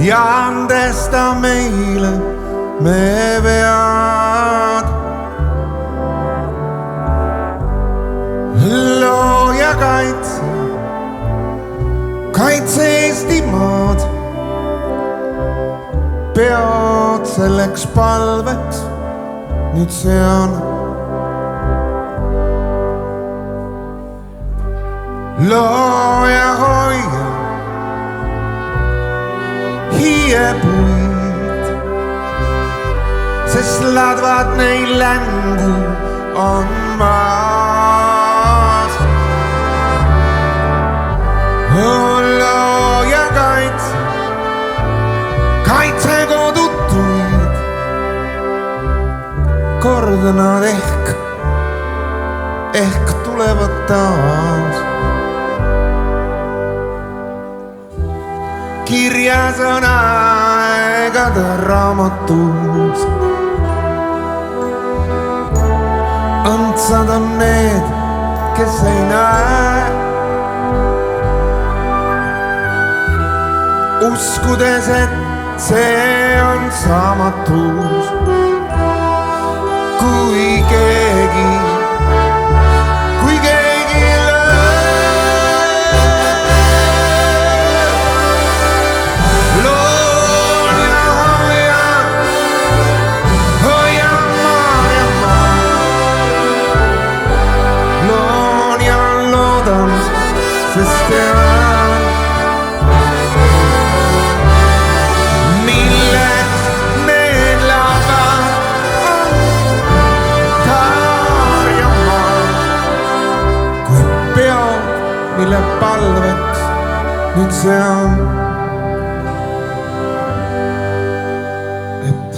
ja andesta meile me vead. Looja kaitse Eestimaad, pead selleks palveks nüüd sean. Looja hoia hiiepuid, sest ladvad neil längu on maas. Looja kaitse kodutuid, kord nad ehk tulevad taas. Kirjas on aegade raamatus, õndsad on need, kes ei näe, uskudes, et see on saamatus. Kui keegi sest tean, milleks need lavad on karjamaa, kui pead, mille palveks nüüd sean. Et